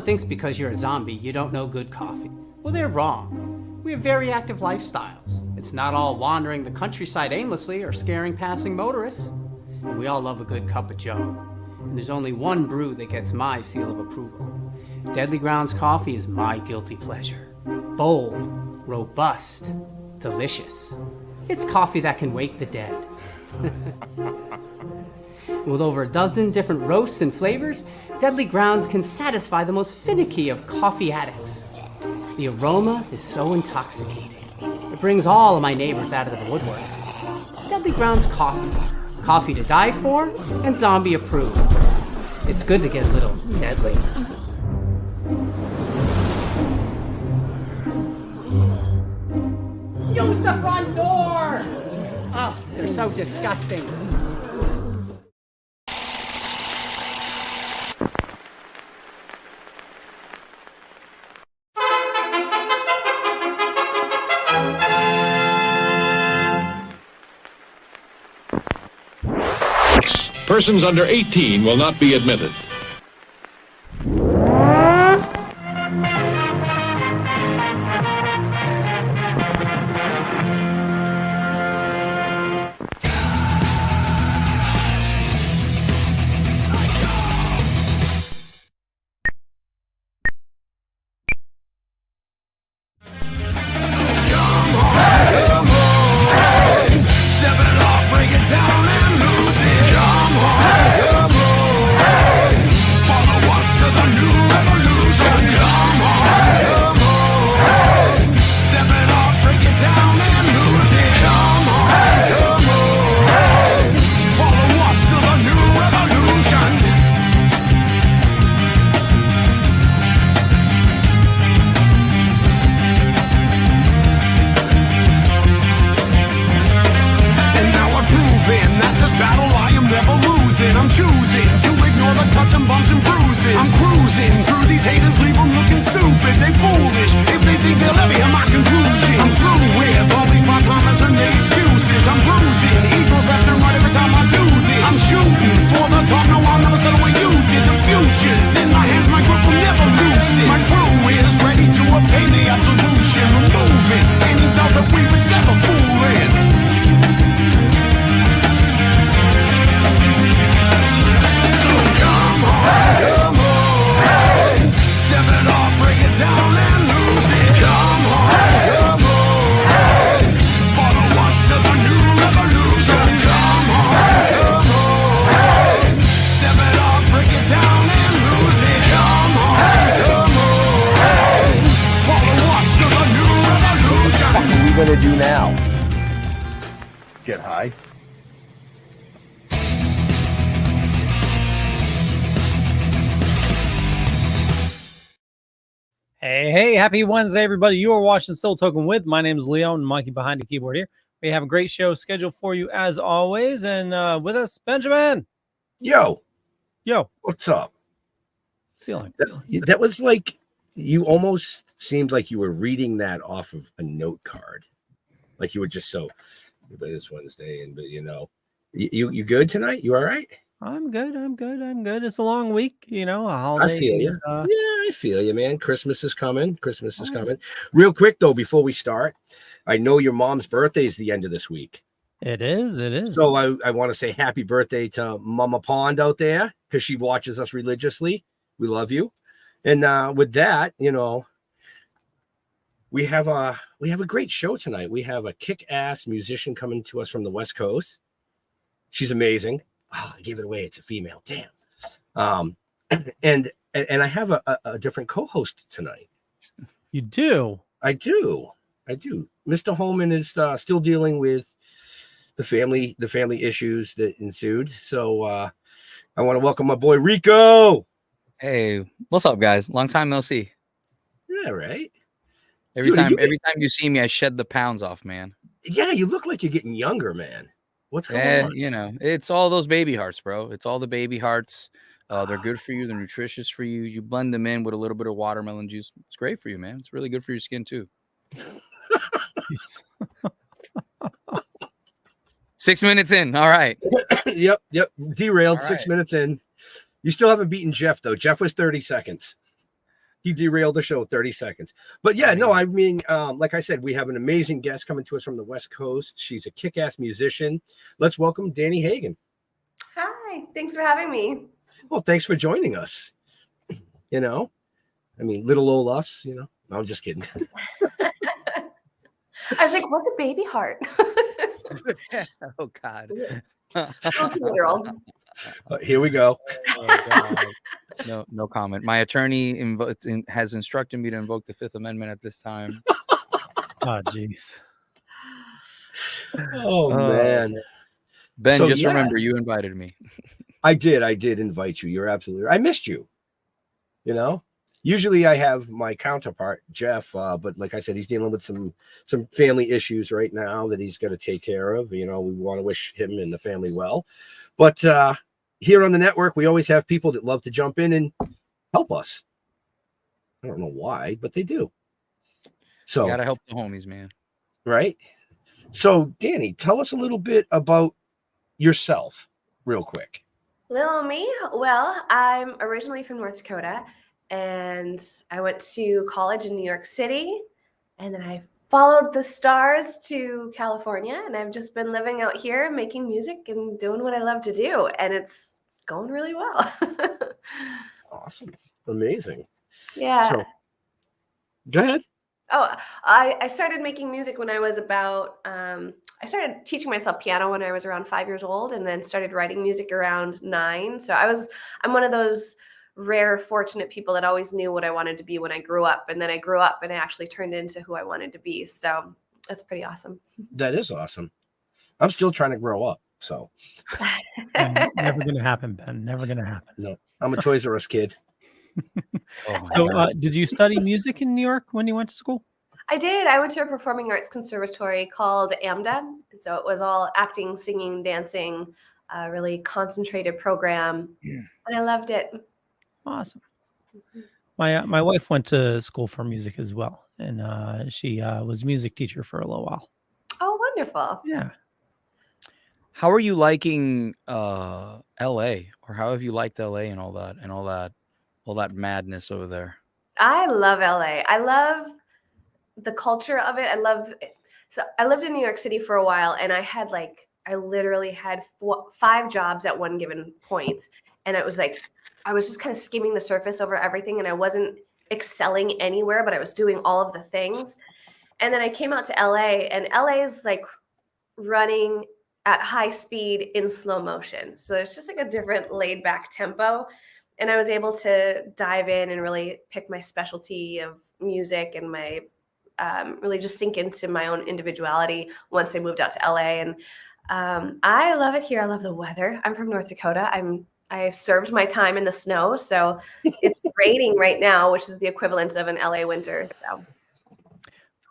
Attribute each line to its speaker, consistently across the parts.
Speaker 1: thinks because you're a zombie, you don't know good coffee. Well, they're wrong. We have very active lifestyles. It's not all wandering the countryside aimlessly or scaring passing motorists. And we all love a good cup of joe. And there's only one brew that gets my seal of approval. Deadly Grounds coffee is my guilty pleasure. Bold, robust, delicious. It's coffee that can wake the dead. With over a dozen different roasts and flavors, Deadly Grounds can satisfy the most finicky of coffee addicts. The aroma is so intoxicating. It brings all of my neighbors out of the woodwork. Deadly Grounds coffee. Coffee to die for and zombie approved. It's good to get a little deadly. Use the front door! Oh, they're so disgusting.
Speaker 2: Persons under 18 will not be admitted.
Speaker 3: Happy Wednesday, everybody. You are watching Still Toking with. My name is Leon, Monkey behind the keyboard here. We have a great show scheduled for you as always. And with us, Benjamin.
Speaker 4: Yo.
Speaker 3: What's
Speaker 4: up?
Speaker 3: Ceiling.
Speaker 4: That was like, you almost seemed like you were reading that off of a note card. Like you were just so, but it's Wednesday, but you good tonight? You all right?
Speaker 3: I'm good. It's a long week, a holiday.
Speaker 4: I feel you. I feel you, man. Christmas is coming. Real quick, though, before we start, I know your mom's birthday is the end of this week.
Speaker 3: It is.
Speaker 4: So I want to say happy birthday to Mama Pond out there because she watches us religiously. We love you. And with that, we have a great show tonight. We have a kick-ass musician coming to us from the West Coast. She's amazing. Oh, I gave it away. It's a female. Damn. And I have a different co-host tonight.
Speaker 3: You do?
Speaker 4: I do. Mr. Holman is still dealing with the family issues that ensued. So I want to welcome my boy Rico.
Speaker 5: Hey, what's up, guys? Long time no see.
Speaker 4: Yeah, right.
Speaker 5: Every time you see me, I shed the pounds off, man.
Speaker 4: Yeah, you look like you're getting younger, man. What's going on?
Speaker 5: It's all those baby hearts, bro. It's all the baby hearts. They're good for you. They're nutritious for you. You blend them in with a little bit of watermelon juice. It's great for you, man. It's really good for your skin, too. 6 minutes in. All right.
Speaker 4: Yep. Derailed.
Speaker 5: All
Speaker 4: 6
Speaker 5: right.
Speaker 4: minutes in. You still haven't beaten Jeff, though. Jeff was 30 seconds. He derailed the show 30 seconds. But yeah, no, I mean, like I said, we have an amazing guest coming to us from the West Coast. She's a kick-ass musician. Let's welcome Dani Hagan.
Speaker 6: Hi, thanks for having me.
Speaker 4: Well, thanks for joining us. You know, I mean, little old us, you know. No, I'm just kidding.
Speaker 6: I was like, what's a baby heart?
Speaker 5: Oh God.
Speaker 6: 2-year-old.
Speaker 4: Here we go.
Speaker 5: Oh, God. No comment. My attorney has instructed me to invoke the Fifth Amendment at this time.
Speaker 3: Oh, jeez.
Speaker 4: Oh, man.
Speaker 5: Ben,
Speaker 4: So,
Speaker 5: just
Speaker 4: yeah.
Speaker 5: remember, you invited me.
Speaker 4: I did invite you. You're absolutely right. I missed you. You know, usually I have my counterpart, Jeff, but like I said, he's dealing with some family issues right now that he's got to take care of. You know, we want to wish him and the family well. But here on the network, we always have people that love to jump in and help us. I don't know why, but they do. So
Speaker 5: You gotta help the homies, man.
Speaker 4: Right. So, Dani, tell us a little bit about yourself real quick.
Speaker 6: Little me? Well, I'm originally from North Dakota, and I went to college in New York City, and then I followed the stars to California, and I've just been living out here making music and doing what I love to do, and it's going really well.
Speaker 4: Awesome. Amazing.
Speaker 6: Yeah.
Speaker 4: So, go ahead.
Speaker 6: Oh, I started making music when I was about, I started teaching myself piano when I was around 5 years old, and then started writing music around 9. So I'm one of those rare, fortunate people that always knew what I wanted to be when I grew up. And then I grew up and I actually turned into who I wanted to be. So that's pretty awesome.
Speaker 4: That is awesome. I'm still trying to grow up. So
Speaker 3: Never going to happen, Ben. Never going to happen.
Speaker 4: no, I'm a Toys R Us kid.
Speaker 5: Oh, my
Speaker 3: So,
Speaker 5: God.
Speaker 3: did you study music in New York when you went to school?
Speaker 6: I did. I went to a performing arts conservatory called AMDA. And so it was all acting, singing, dancing, really concentrated program. And I loved it.
Speaker 3: Awesome. My wife went to school for music as well, and she was a music teacher for a little while.
Speaker 6: Oh, wonderful.
Speaker 3: Yeah.
Speaker 5: How are you liking LA, or how have you liked LA and all that madness over there?
Speaker 6: I love LA. I love the culture of it. So I lived in New York City for a while, and I literally had 5 jobs at one given point. And it was like, I was just kind of skimming the surface over everything, and I wasn't excelling anywhere, but I was doing all of the things. And then I came out to LA, and LA is like running at high speed in slow motion. So it's just like a different laid back tempo. And I was able to dive in and really pick my specialty of music and my really just sink into my own individuality once I moved out to LA. And I love it here. I love the weather. I'm from North Dakota. I've served my time in the snow. So it's raining right now, which is the equivalent of an LA winter. So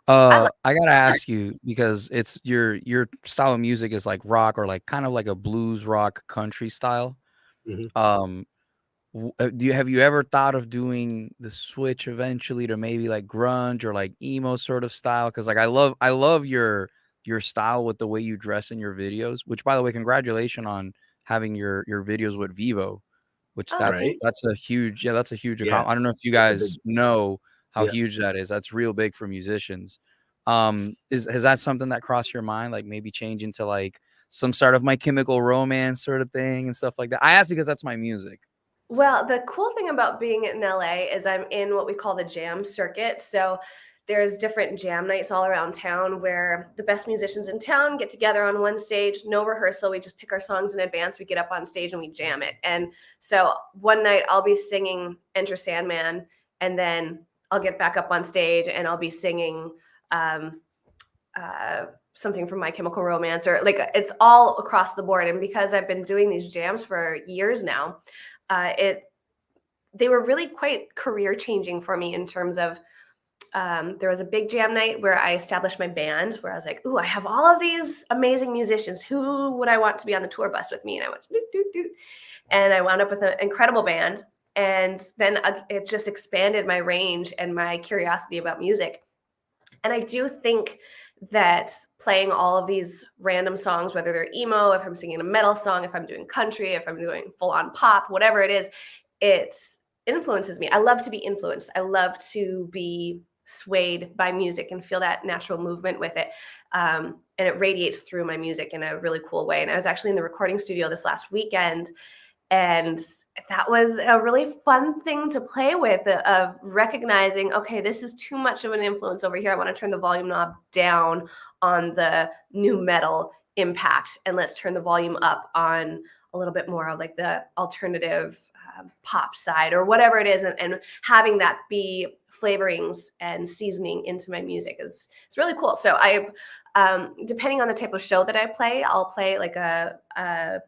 Speaker 5: I gotta ask you, because it's your style of music is like rock, or like kind of like a blues rock country style.
Speaker 4: Mhm.
Speaker 5: Have you ever thought of doing the switch eventually to maybe like grunge or like emo sort of style? Because like I love your style with the way you dress in your videos. Which, by the way, congratulations on having your videos with Vivo. Which
Speaker 6: Oh,
Speaker 5: that's
Speaker 4: Right.
Speaker 5: that's a huge
Speaker 4: Yeah.
Speaker 5: accomplishment. I don't know if you
Speaker 4: That's a
Speaker 5: guys know how
Speaker 4: Yeah.
Speaker 5: huge that is. That's real big for musicians. Has that something that crossed your mind, like maybe change into like some sort of My Chemical Romance sort of thing and stuff like that? I ask because that's my music.
Speaker 6: well, the cool thing about being in LA is I'm in what we call the jam circuit. So there's different jam nights all around town where the best musicians in town get together on one stage, no rehearsal. We just pick our songs in advance. We get up on stage and we jam it. And so one night I'll be singing Enter Sandman, and then I'll get back up on stage and I'll be singing something from My Chemical Romance, or like it's all across the board. And because I've been doing these jams for years now, they were really quite career changing for me in terms of there was a big jam night where I established my band, where I was like, ooh, I have all of these amazing musicians. Who would I want to be on the tour bus with me? And I went, doot, doot, doot. And I wound up with an incredible band. And then it just expanded my range and my curiosity about music. And I do think that playing all of these random songs, whether they're emo, if I'm singing a metal song, if I'm doing country, if I'm doing full on pop, whatever it is, influences me. I love to be influenced. I love to be swayed by music and feel that natural movement with it. And it radiates through my music in a really cool way. And I was actually in the recording studio this last weekend, and that was a really fun thing to play with, of recognizing, okay, this is too much of an influence over here. I want to turn the volume knob down on the new metal impact, and let's turn the volume up on a little bit more of like the alternative pop side or whatever it is, and having that be flavorings and seasoning into my music is it's really cool. So I depending on the type of show that I play, I'll play like a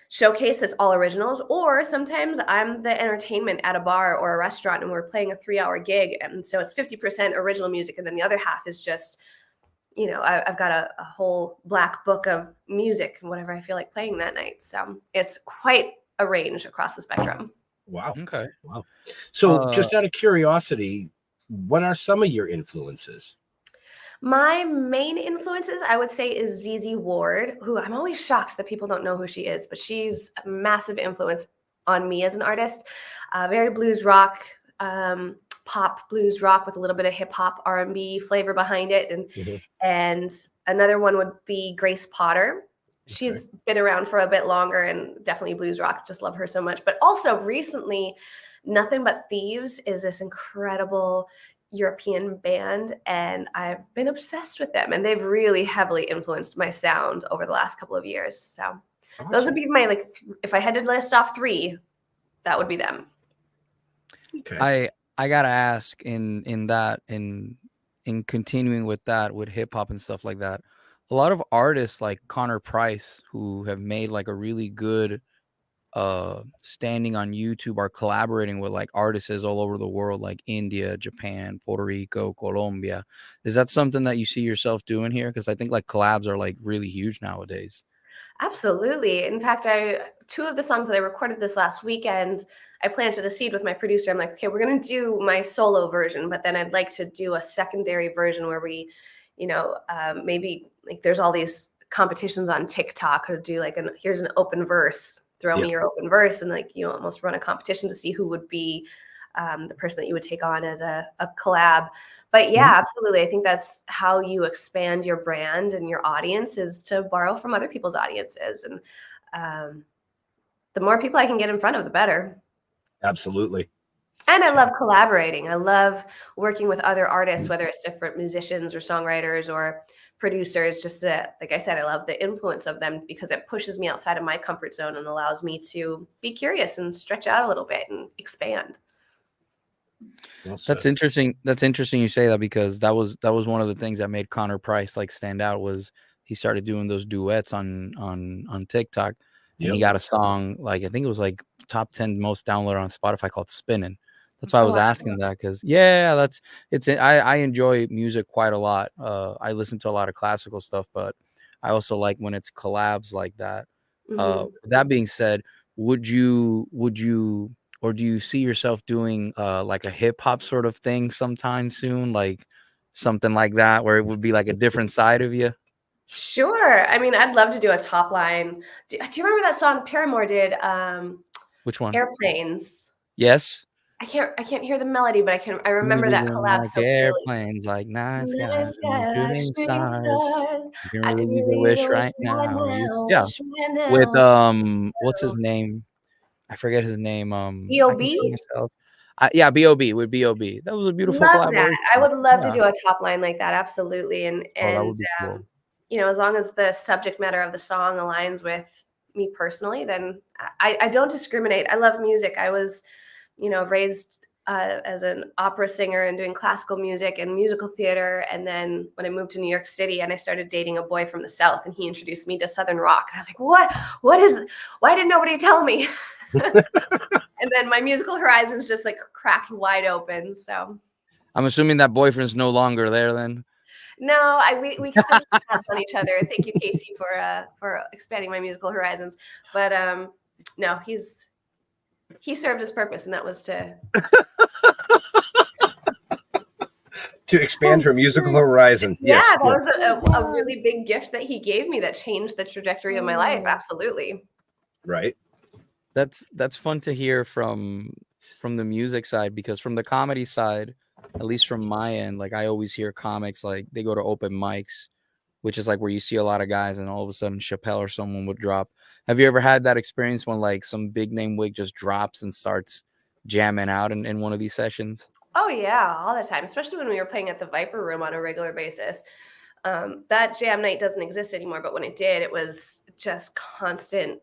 Speaker 6: showcase that's all originals, or sometimes I'm the entertainment at a bar or a restaurant and we're playing a 3-hour gig, and so it's 50% original music and then the other half is just, you know, I've got a whole black book of music and whatever I feel like playing that night. So it's quite a range across the spectrum.
Speaker 4: Wow.
Speaker 5: Okay.
Speaker 4: Wow. So just out of curiosity, what are some of your influences?
Speaker 6: My main influences, I would say, is ZZ Ward, who I'm always shocked that people don't know who she is, but she's a massive influence on me as an artist. Very blues rock, pop blues rock with a little bit of hip hop R&B flavor behind it. And another one would be Grace Potter. She's been around for a bit longer and definitely blues rock. Just love her so much. But also recently, Nothing But Thieves is this incredible European band, and I've been obsessed with them, and they've really heavily influenced my sound over the last couple of years. So those would be my like if I had to list off 3, that would be them.
Speaker 5: Okay. I gotta ask in continuing with that, with hip hop and stuff like that, a lot of artists like Connor Price, who have made like a really good standing on YouTube, are collaborating with like artists all over the world, like India, Japan, Puerto Rico, Colombia. Is that something that you see yourself doing here? Because I think like collabs are like really huge nowadays.
Speaker 6: Absolutely. In fact, 2 of the songs that I recorded this last weekend, I planted a seed with my producer. I'm like, okay, we're going to do my solo version, but then I'd like to do a secondary version where we, you know, maybe like there's all these competitions on TikTok or do like here's an open verse, throw me your open verse, and like you almost run a competition to see who would be the person that you would take on as a collab. But yeah, absolutely. I think that's how you expand your brand and your audience, is to borrow from other people's audiences. And the more people I can get in front of, the better.
Speaker 4: Absolutely.
Speaker 6: And I love collaborating. I love working with other artists, whether it's different musicians or songwriters or producers. Just like I said, I love the influence of them because it pushes me outside of my comfort zone and allows me to be curious and stretch out a little bit and expand.
Speaker 5: That's interesting. That's interesting you say that, because that was one of the things that made Connor Price like stand out, was he started doing those duets on TikTok, and he got a song, like I think it was like top 10 most downloaded on Spotify, called Spinning. That's why I was asking that, because I enjoy music quite a lot. I listen to a lot of classical stuff, but I also like when it's collabs like that. That being said, would you or do you see yourself doing like a hip hop sort of thing sometime soon, like something like that, where it would be like a different side of you?
Speaker 6: Sure. I mean, I'd love to do a top line. Do you remember that song Paramore did?
Speaker 5: Which one?
Speaker 6: Airplanes.
Speaker 5: Yes.
Speaker 6: I can't hear the melody, but I remember that collab
Speaker 5: like
Speaker 6: so
Speaker 5: airplanes, like night skies, and shooting stars. You can really use a wish right now. With what's his name? I forget his name. I can see
Speaker 6: B.O.B.
Speaker 5: myself. Yeah, B.O.B. with B.O.B. That was a beautiful
Speaker 6: Love
Speaker 5: collaboration.
Speaker 6: that. I would love to do a top line like that. Absolutely. And
Speaker 5: that would be cool.
Speaker 6: You know, as long as the subject matter of the song aligns with me personally, then I don't discriminate. I love music. I was, you know, raised as an opera singer and doing classical music and musical theater. And then when I moved to New York City and I started dating a boy from the South, and he introduced me to Southern rock. And I was like, why didn't nobody tell me? And then my musical horizons just like cracked wide open. So
Speaker 5: I'm assuming that boyfriend's no longer there then.
Speaker 6: No, we still pass on each other. Thank you, Casey, for expanding my musical horizons. But no, he served his purpose, and that was to
Speaker 4: expand her musical horizon.
Speaker 6: Yeah, that was a really big gift that he gave me that changed the trajectory of my life. Absolutely.
Speaker 4: Right.
Speaker 5: That's fun to hear from music side, because from the comedy side, at least from my end, like I always hear comics like they go to open mics, which is like where you see a lot of guys and all of a sudden Chappelle or someone would drop. Have you ever had that experience when like some big name wig just drops and starts jamming out in one of these sessions?
Speaker 6: Oh yeah, all the time, especially when we were playing at the Viper Room on a regular basis. That jam night doesn't exist anymore, but when it did, it was just constant.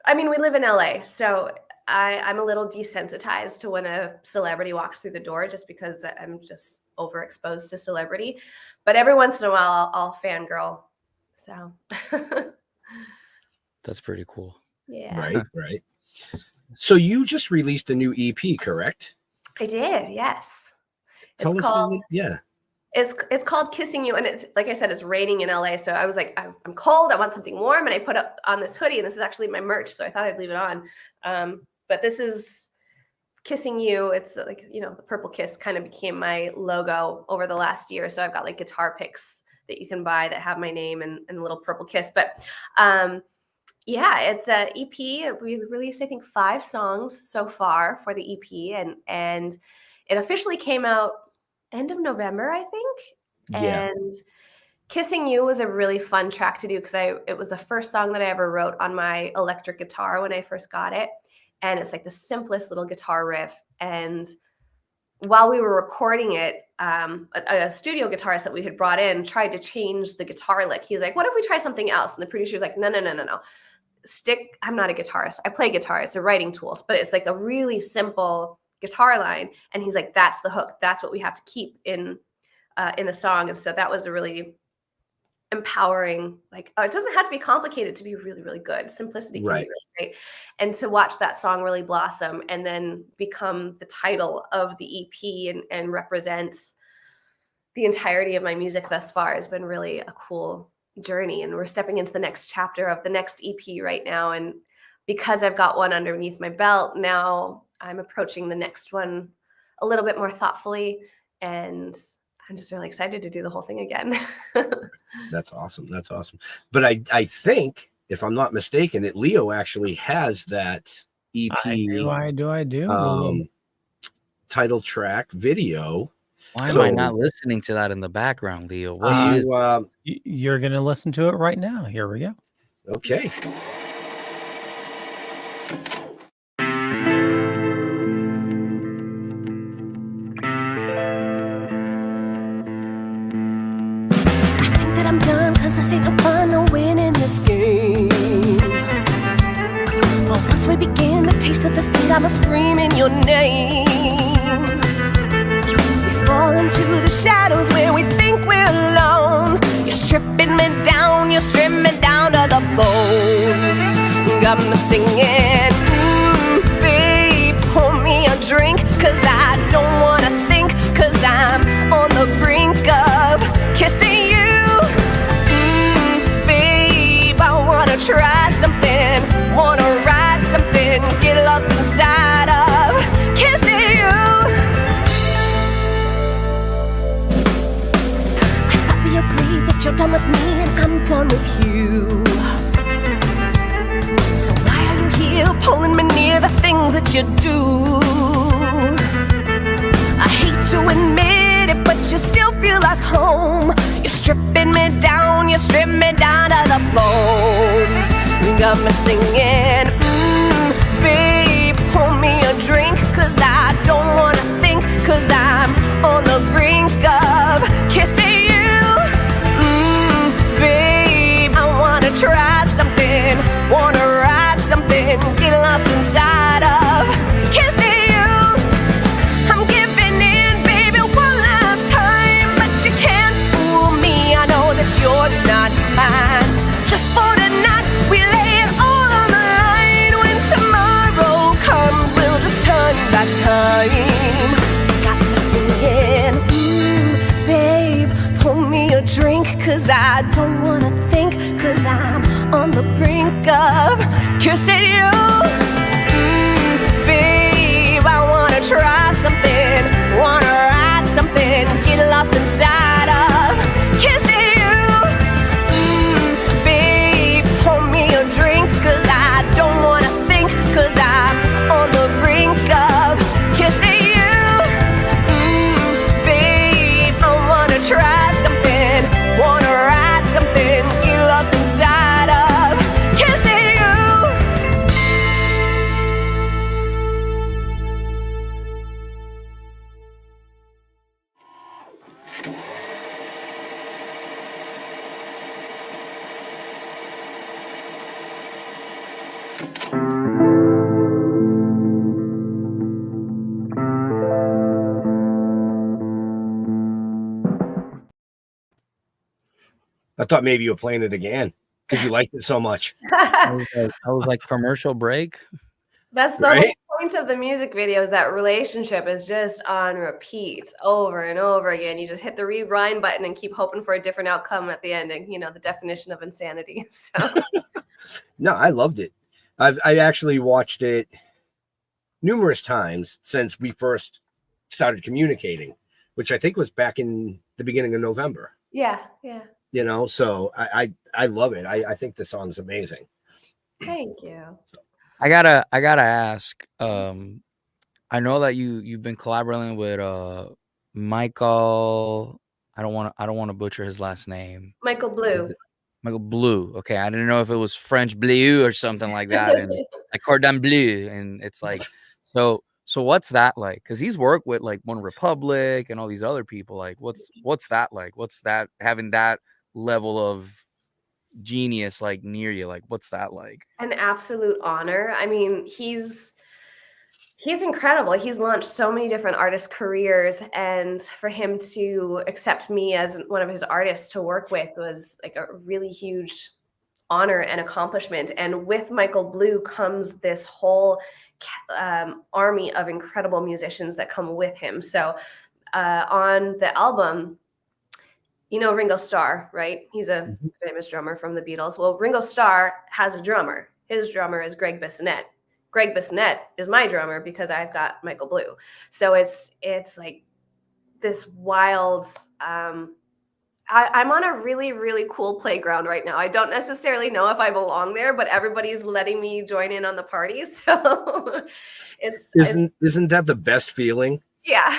Speaker 6: I mean, we live in LA, so I'm a little desensitized to when a celebrity walks through the door just because I'm just overexposed to celebrity. But every once in a while, I'll fangirl. So
Speaker 5: That's pretty cool.
Speaker 6: yeah.
Speaker 4: Right. So you just released a new EP, correct?
Speaker 6: I did, yes.
Speaker 4: Tell us a little, yeah.
Speaker 6: It's called Kissing You, and it's like I said, it's raining in LA. So I was like, I'm cold. I want something warm, and I put up on this hoodie, and this is actually my merch. So I thought I'd leave it on. But this is Kissing You. It's like, you know, the purple kiss kind of became my logo over the last year. So I've got like guitar picks that you can buy that have my name and a little purple kiss. But yeah, it's a EP. We released, I think, 5 songs so far for the EP, and it officially came out end of November, I think.
Speaker 4: Yeah.
Speaker 6: And Kissing You was a really fun track to do because it was the first song that I ever wrote on my electric guitar when I first got it. And it's like the simplest little guitar riff. And while we were recording it, a studio guitarist that we had brought in tried to change the guitar lick. He's like, what if we try something else? And the producer's like, no. I'm not a guitarist. I play guitar. It's a writing tool, but it's like a really simple guitar line. And he's like, that's the hook. That's what we have to keep in the song. And so that was a really empowering, like, it doesn't have to be complicated to be really, really good. Simplicity can be really great. And to watch that song really blossom and then become the title of the EP and represents the entirety of my music thus far has been really a cool journey. And we're stepping into the next chapter of the next EP right now. And because I've got one underneath my belt, now I'm approaching the next one a little bit more thoughtfully. And I'm just really excited to do the whole thing again.
Speaker 4: That's awesome. That's awesome. But I think, if I'm not mistaken, that Leo actually has that EP.
Speaker 3: I do.
Speaker 4: Title track video.
Speaker 5: Why am I not listening to that in the background, Leo? What is
Speaker 3: You're going to listen to it right now. Here we go.
Speaker 4: okay.
Speaker 7: That I'm done, cause I see no fun, no win in this game. But once we begin, the taste of the seed, I'ma scream in your name. We fall into the shadows where we think we're alone. You're stripping me down, you strip me down to the bone. Got me singing, babe, pour me a drink, cause I don't wanna think, cause I'm on the brink of kissing you. Try something, wanna ride something, get lost inside of kissing you. I thought we agreed that you're done with me and I'm done with you. So why are you here pulling me near the things that you do? I hate to admit it, but you still feel like home. You're stripping me down, you strip me down to the bone. You got me singing, babe, pour me a drink, cause I don't wanna think, cause I'm on the brink of kissing you. Babe, I wanna try something, wanna ride something, get lost inside of kissing you. I'm giving in, baby, one last time, but you can't fool me, I know that you're not mine. Just for tonight, we lay it all on the line. When tomorrow comes, we'll just turn back time. Got me singing, babe, pour me a drink, cause I don't wanna think, cause I'm on the brink of kissing you. Babe, I wanna try something, wanna ride something, get lost inside of kissing you. Babe, pour me a drink, cause I don't wanna think, cause I'm on the brink of
Speaker 4: I thought maybe you were playing it again because you liked it so much.
Speaker 5: I was like commercial break.
Speaker 6: That's the
Speaker 4: Right?
Speaker 6: whole point of the music video, is that relationship is just on repeat over and over again. You just hit the rewind button and keep hoping for a different outcome at the ending. You know, the definition of insanity. So
Speaker 4: No, I loved it. I actually watched it numerous times since we first started communicating, which I think was back in the beginning of November.
Speaker 6: yeah.
Speaker 4: You know, so I love it. I think the song's amazing.
Speaker 6: Thank you.
Speaker 5: I gotta ask. I know that you've been collaborating with Michael. I don't want to butcher his last name.
Speaker 6: Michael Blue.
Speaker 5: Michael Blue. Okay, I didn't know if it was French Bleu or something like that, and like Cordon Bleu, and it's like so. What's that like? Because he's worked with like One Republic and all these other people. Like, what's that like? What's that, having that level of genius like near you? Like, what's that like?
Speaker 6: An absolute honor. I mean, he's incredible. He's launched so many different artist careers, and for him to accept me as one of his artists to work with was like a really huge honor and accomplishment. And with Michael Blue comes this whole army of incredible musicians that come with him. So on the album, you know Ringo Starr, right? He's a famous drummer from the Beatles. Well, Ringo Starr has a drummer. His drummer is Greg Bissonette. Greg Bissonette is my drummer because I've got Michael Blue. So it's like this wild. I'm on a really, really cool playground right now. I don't necessarily know if I belong there, but everybody's letting me join in on the party. So
Speaker 4: Isn't that the best feeling?
Speaker 6: Yeah.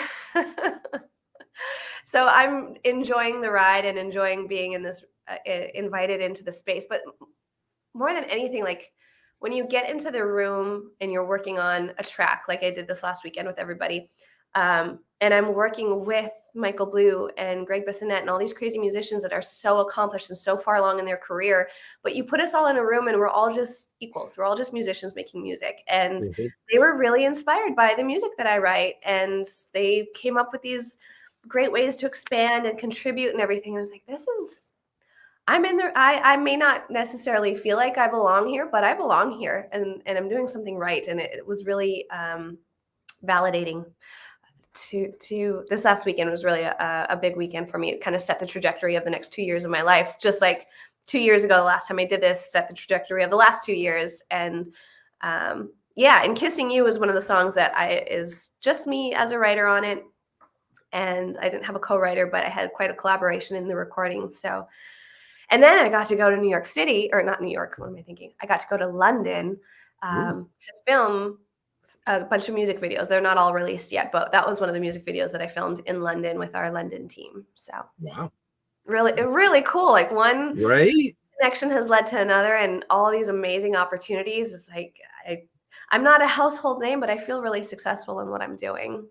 Speaker 6: So I'm enjoying the ride and enjoying being in this, invited into the space. But more than anything, like when you get into the room and you're working on a track, like I did this last weekend with everybody, and I'm working with Michael Blue and Greg Bissonette and all these crazy musicians that are so accomplished and so far along in their career, but you put us all in a room and we're all just equals. We're all just musicians making music. And they were really inspired by the music that I write. And they came up with these great ways to expand and contribute and everything. I was like, I'm in there. I may not necessarily feel like I belong here, but I belong here, and I'm doing something right. And it was really validating. To this last weekend was really a big weekend for me. It kind of set the trajectory of the next 2 years of my life. Just like 2 years ago, the last time I did this, set the trajectory of the last 2 years. And and Kissing You is one of the songs that is just me as a writer on it. And I didn't have a co-writer, but I had quite a collaboration in the recording. So, and then I got to go to New York City, or not New York. What am I thinking? I got to go to London to film a bunch of music videos. They're not all released yet, but that was one of the music videos that I filmed in London with our London team. So
Speaker 4: wow,
Speaker 6: really cool. Like one
Speaker 4: right
Speaker 6: connection has led to another, and all these amazing opportunities. It's like I'm not a household name, but I feel really successful in what I'm doing.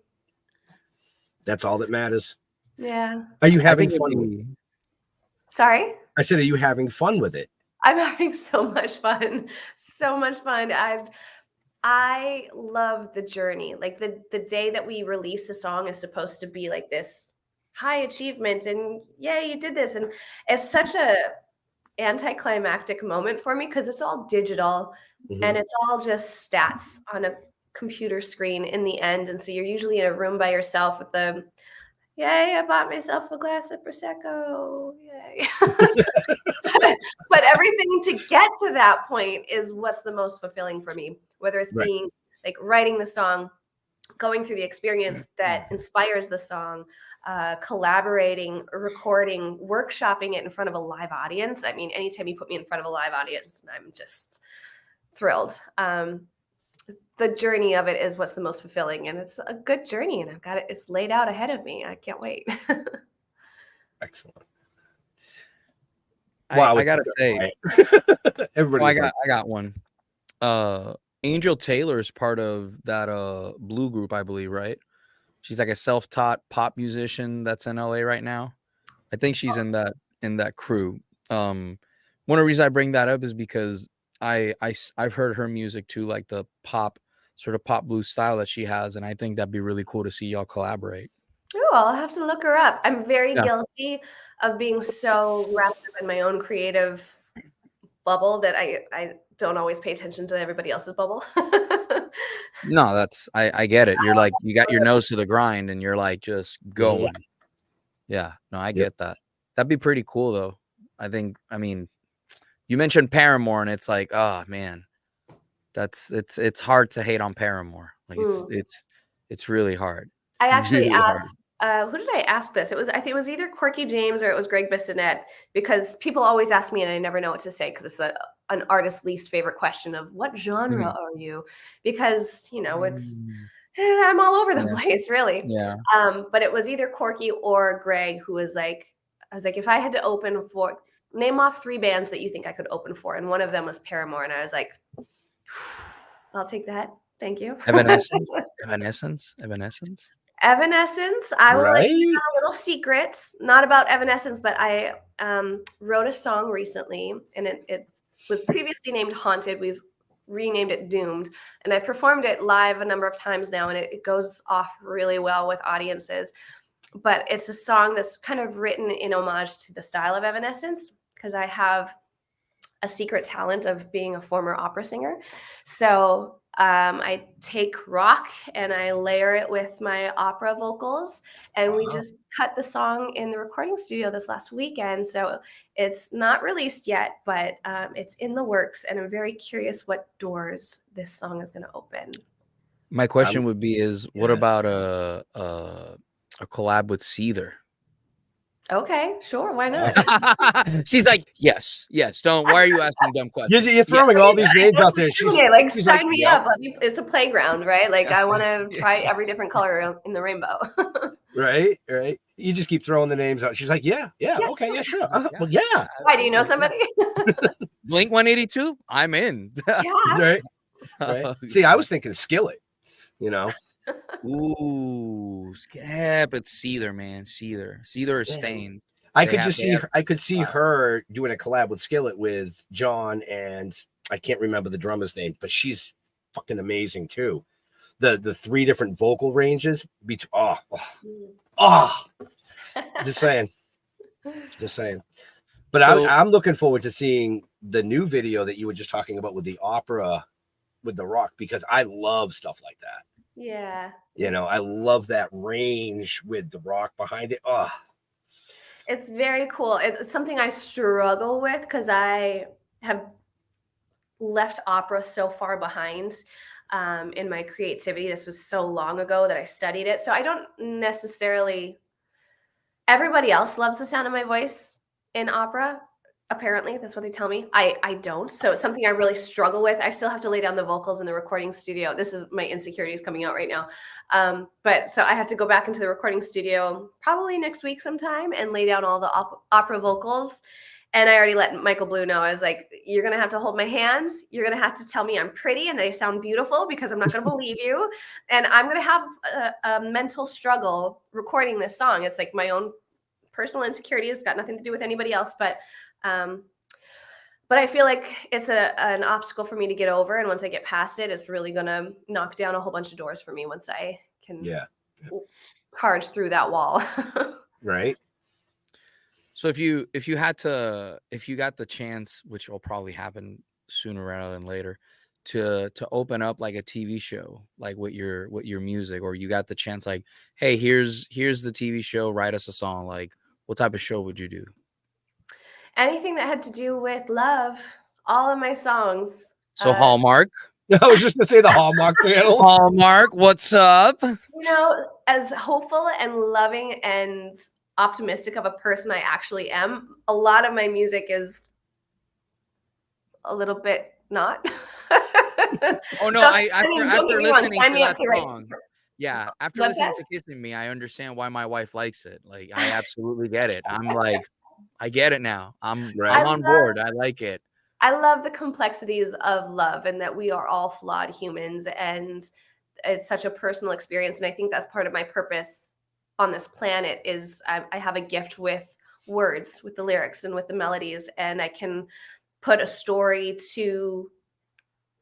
Speaker 4: That's all that matters.
Speaker 6: Yeah.
Speaker 4: Are you having fun?
Speaker 6: Sorry?
Speaker 4: I said, are you having fun with it?
Speaker 6: I'm having so much fun. So much fun. I love the journey. Like the day that we release a song is supposed to be like this high achievement and yay, you did this. And it's such a anticlimactic moment for me because it's all digital and it's all just stats on a computer screen in the end. And so you're usually in a room by yourself with the yay, I bought myself a glass of Prosecco. Yay. But everything to get to that point is what's the most fulfilling for me, whether it's being like writing the song, going through the experience that inspires the song, collaborating, recording, workshopping it in front of a live audience. I mean, anytime you put me in front of a live audience, I'm just thrilled. The journey of it is what's the most fulfilling, and it's a good journey, and I've got it. It's laid out ahead of me. I can't wait.
Speaker 4: Excellent.
Speaker 5: Wow, I gotta say,
Speaker 4: everybody.
Speaker 5: I got one. Angel Taylor is part of that Blue group, I believe, right? She's like a self-taught pop musician that's in LA right now. I think she's in that crew. One of the reasons I bring that up is because I've heard her music too, like the pop sort of pop blues style that she has, and I think that'd be really cool to see y'all collaborate.
Speaker 6: Oh, I'll have to look her up. I'm very
Speaker 5: Yeah.
Speaker 6: guilty of being so wrapped up in my own creative bubble that I don't always pay attention to everybody else's bubble.
Speaker 5: No, that's I get it. You're like you got your nose to the grind and you're like just going. Yeah, no, I get that. That'd be pretty cool though. I mean, you mentioned Paramore and it's like, oh man, it's hard to hate on Paramore. Like it's really hard.
Speaker 6: I actually
Speaker 5: Really hard.
Speaker 6: asked, who did I ask this? I think it was either Corky James or it was Greg Bissonette, because people always ask me and I never know what to say because it's an artist's least favorite question of what genre are you? Because, you know, it's, I'm all over the place, really.
Speaker 5: Yeah.
Speaker 6: But it was either Corky or Greg who was like, I was like, if I had to name off 3 bands that you think I could open for. And one of them was Paramore. And I was like, I'll take that. Thank you.
Speaker 5: Evanescence.
Speaker 6: I will let you know a little secret, not about Evanescence, but I wrote a song recently, and it was previously named Haunted. We've renamed it Doomed, and I performed it live a number of times now, and it goes off really well with audiences. But it's a song that's kind of written in homage to the style of Evanescence, because I have a secret talent of being a former opera singer. So I take rock and I layer it with my opera vocals, and we just cut the song in the recording studio this last weekend. So it's not released yet, but it's in the works, and I'm very curious what doors this song is going to open.
Speaker 5: My question would be what about a collab with Seether?
Speaker 6: Okay, sure. Why not?
Speaker 5: She's like, yes. Don't. Why are you asking dumb questions?
Speaker 4: You're throwing all these names out there.
Speaker 6: She's like, sign me up. It's a playground, right? Like, I want to try every different color in the rainbow.
Speaker 4: Right. You just keep throwing the names out. She's like, yeah, okay, yeah, sure. Well, yeah.
Speaker 6: Why, do you know somebody?
Speaker 5: Blink 182? I'm in.
Speaker 4: Right. See, I was thinking Skillet, you know.
Speaker 5: Ooh, yeah, but Seether, man, Seether is Stain.
Speaker 4: I could see her doing a collab with Skillet with John, and I can't remember the drummer's name, but she's fucking amazing too. The 3 different vocal ranges. Just saying. But I'm looking forward to seeing the new video that you were just talking about with the opera, with the rock, because I love stuff like that.
Speaker 6: Yeah.
Speaker 4: You know, I love that range with the rock behind it.
Speaker 6: It's very cool. It's something I struggle with because I have left opera so far behind in my creativity. This was so long ago that I studied it. So I don't necessarily, everybody else loves the sound of my voice in opera. Apparently, that's what they tell me. I don't. So it's something I really struggle with. I still have to lay down the vocals in the recording studio. This is my insecurities coming out right now. But so I have to go back into the recording studio probably next week sometime and lay down all the opera vocals. And I already let Michael Blue know. I was like, you're going to have to hold my hand. You're going to have to tell me I'm pretty and they sound beautiful, because I'm not going to believe you. And I'm going to have a mental struggle recording this song. It's like my own personal insecurity. It's got nothing to do with anybody else. But I feel like it's an obstacle for me to get over. And once I get past it, it's really going to knock down a whole bunch of doors for me once I can charge through that wall.
Speaker 4: Right.
Speaker 5: So if you got the chance, which will probably happen sooner rather than later, to open up like a TV show, like with your music, or you got the chance, like, hey, here's the TV show, write us a song, like, what type of show would you do?
Speaker 6: Anything that had to do with love, all of my songs.
Speaker 5: So Hallmark.
Speaker 4: I was just gonna say the Hallmark channel.
Speaker 5: Hallmark, what's up?
Speaker 6: You know, as hopeful and loving and optimistic of a person I actually am, a lot of my music is a little bit not.
Speaker 5: Oh no,
Speaker 6: so,
Speaker 5: after listening to that song. Yeah, after
Speaker 6: What's
Speaker 5: listening
Speaker 6: that?
Speaker 5: to Kissing Me, I understand why my wife likes it. Like, I absolutely get it. I'm like, I get it now. I'm on board. I like it.
Speaker 6: I love the complexities of love, and that we are all flawed humans, and it's such a personal experience. And I think that's part of my purpose on this planet is I have a gift with words, with the lyrics and with the melodies, and I can put a story to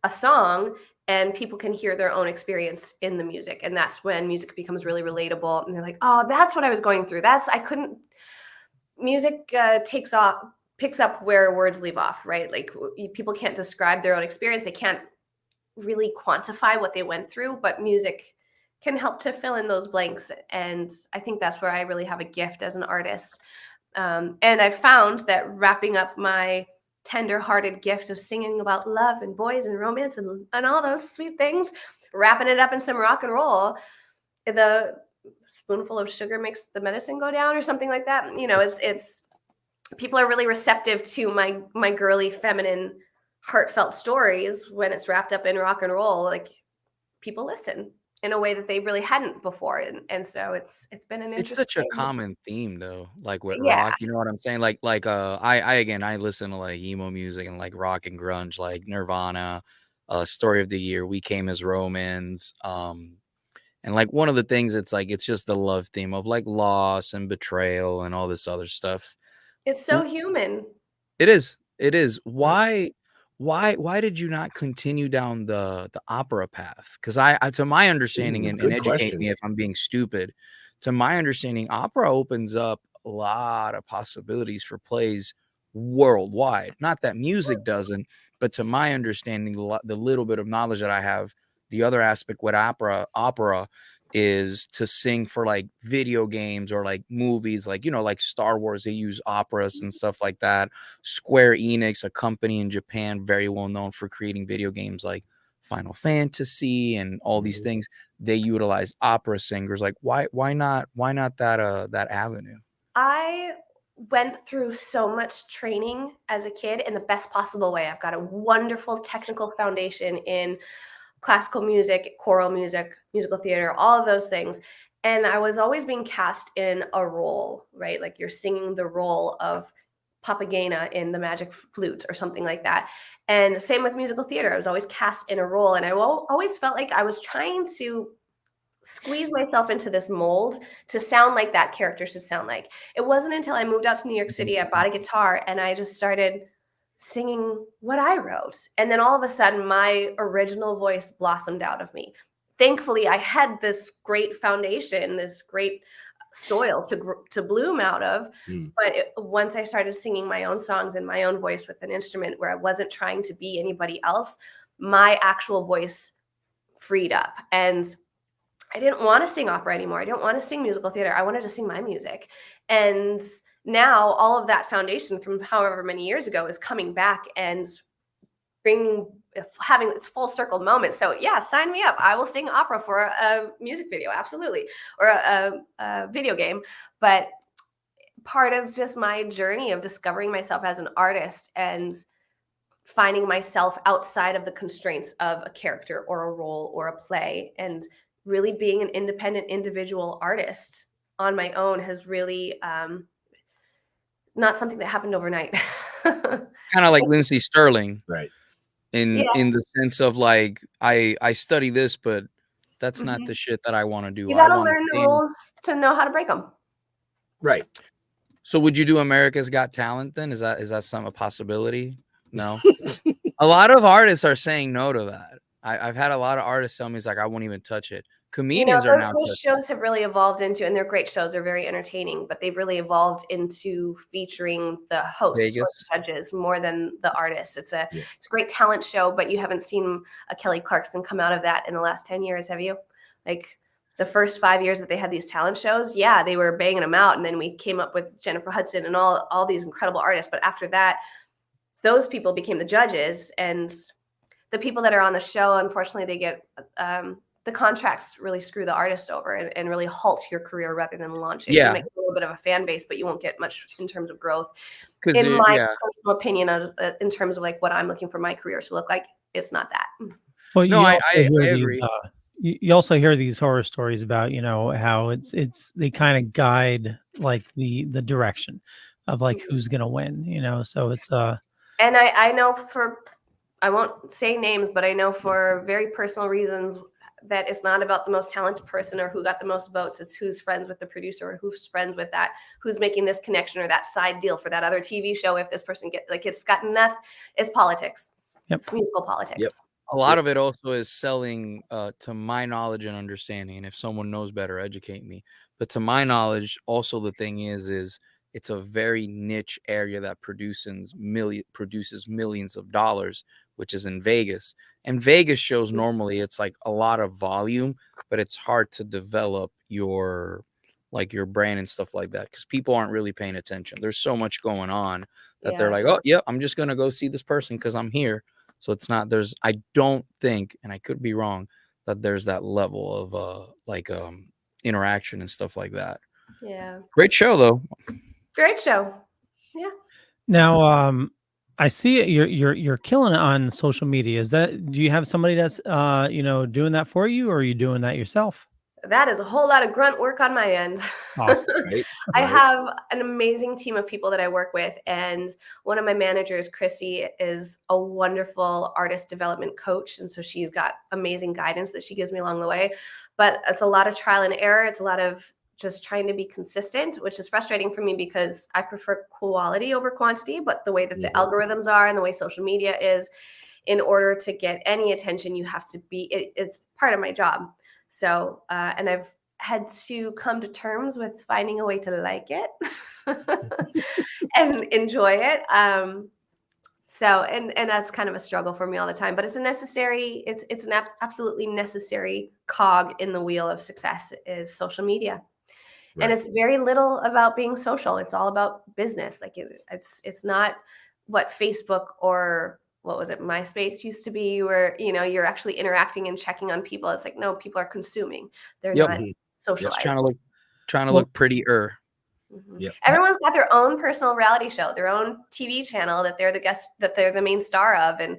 Speaker 6: a song and people can hear their own experience in the music. And that's when music becomes really relatable. And they're like, oh, that's what I was going through. Music picks up where words leave off, right? Like people can't describe their own experience. They can't really quantify what they went through, but music can help to fill in those blanks. And I think that's where I really have a gift as an artist. And I found that wrapping up my tender-hearted gift of singing about love and boys and romance and all those sweet things, wrapping it up in some rock and roll, the spoonful of sugar makes the medicine go down or something like that. It's people are really receptive to my girly, feminine, heartfelt stories when it's wrapped up in rock and roll. Like people listen in a way that they really hadn't before. And so it's been an interesting.
Speaker 5: It's such a common theme though, like with
Speaker 6: Yeah.
Speaker 5: rock, you know what I'm saying? Like I listen to like emo music and like rock and grunge, like Nirvana, Story of the Year, We Came as Romans. And like one of the things, it's like it's just the love theme of like loss and betrayal and all this other stuff.
Speaker 6: It's so human.
Speaker 5: It is. Why did you not continue down the opera path? Because I to my understanding, and educate
Speaker 4: question.
Speaker 5: me if I'm being stupid, to my understanding, opera opens up a lot of possibilities for plays worldwide. Not that music doesn't, but to my understanding, the little bit of knowledge that I have, the other aspect with opera is to sing for like video games or like movies, like, you know, like Star Wars, they use operas and stuff like that. Square Enix, a company in Japan, very well known for creating video games like Final Fantasy and all these things. They utilize opera singers. Like why not that avenue?
Speaker 6: I went through so much training as a kid in the best possible way. I've got a wonderful technical foundation in classical music, choral music, musical theater, all of those things. And I was always being cast in a role, right? Like you're singing the role of Papagena in The Magic Flute or something like that. And same with musical theater. I was always cast in a role. And I always felt like I was trying to squeeze myself into this mold to sound like that character should sound like. It wasn't until I moved out to New York City, I bought a guitar and I just started singing what I wrote. And then all of a sudden my original voice blossomed out of me. Thankfully, I had this great foundation, this great soil to bloom out of. But once I started singing my own songs in my own voice with an instrument where I wasn't trying to be anybody else, my actual voice freed up. And I didn't want to sing opera anymore. I didn't want to sing musical theater. I wanted to sing my music. And now all of that foundation from however many years ago is coming back and having this full circle moment. So yeah, sign me up. I will sing opera for a music video, absolutely, or a video game. But part of just my journey of discovering myself as an artist and finding myself outside of the constraints of a character or a role or a play, and really being an independent individual artist on my own has really not something that happened overnight.
Speaker 5: Kind of like Lindsay Sterling,
Speaker 4: right?
Speaker 5: In the sense of like I study this, but that's not the shit that I want to do.
Speaker 6: You gotta learn the rules to know how to break them.
Speaker 4: Right.
Speaker 5: So would you do America's Got Talent then? Is that a possibility? No. A lot of artists are saying no to that. I've had a lot of artists tell me, it's like, I won't even touch it. Comedians are now.
Speaker 6: Those shows have really evolved into, and they're great shows. They're very entertaining, but they've really evolved into featuring the hosts or the judges more than the artists. It's a great talent show, but you haven't seen a Kelly Clarkson come out of that in the last 10 years, have you? Like the first 5 years that they had these talent shows, yeah, they were banging them out. And then we came up with Jennifer Hudson and all these incredible artists. But after that, those people became the judges, and the people that are on the show, unfortunately, they get the contracts really screw the artist over and really halt your career rather than launch it. You make a little bit of a fan base, but you won't get much in terms of growth. In my personal opinion, in terms of like what I'm looking for my career to look like, it's not that.
Speaker 3: Well,
Speaker 5: no, I agree.
Speaker 3: You also hear these horror stories about, you know, how they kind of guide like the direction of like who's gonna win, you know. So it's
Speaker 6: and I know I won't say names, but I know for very personal reasons, that it's not about the most talented person or who got the most votes. It's who's friends with the producer or who's friends with that, who's making this connection or that side deal for that other TV show. If this person it's got enough, it's politics.
Speaker 3: Yep.
Speaker 6: It's musical politics.
Speaker 4: Yep.
Speaker 5: A lot of it also is selling, to my knowledge and understanding. And if someone knows better, educate me. But to my knowledge, also the thing is it's a very niche area that produces millions of dollars, which is in Vegas. And Vegas shows normally it's like a lot of volume, but it's hard to develop your brand and stuff like that because people aren't really paying attention. There's so much going on that they're like, oh, yeah, I'm just going to go see this person because I'm here. So it's not, I don't think, and I could be wrong, that there's that level of interaction and stuff like that.
Speaker 6: Yeah.
Speaker 5: Great show though.
Speaker 6: Great show. Yeah.
Speaker 3: Now, I see it. You're killing it on social media. Do you have somebody that's doing that for you, or are you doing that yourself?
Speaker 6: That is a whole lot of grunt work on my end.
Speaker 3: Awesome.
Speaker 4: Right?
Speaker 6: I have an amazing team of people that I work with. And one of my managers, Chrissy, is a wonderful artist development coach. And so she's got amazing guidance that she gives me along the way. But it's a lot of trial and error. It's a lot of just trying to be consistent, which is frustrating for me because I prefer quality over quantity. But the way that the algorithms are and the way social media is, in order to get any attention, you have to be, it's part of my job. So, and I've had to come to terms with finding a way to like it and enjoy it. So, and that's kind of a struggle for me all the time, but it's it's an absolutely necessary cog in the wheel of success is social media. Right. And it's very little about being social. It's all about business. Like it's not what Facebook or what was it, MySpace used to be, where, you're actually interacting and checking on people. It's like, no, people are consuming. They're not socializing.
Speaker 5: Just trying to look prettier.
Speaker 6: Mm-hmm. Yep. Everyone's got their own personal reality show, their own TV channel that they're the guest, that they're the main star of. And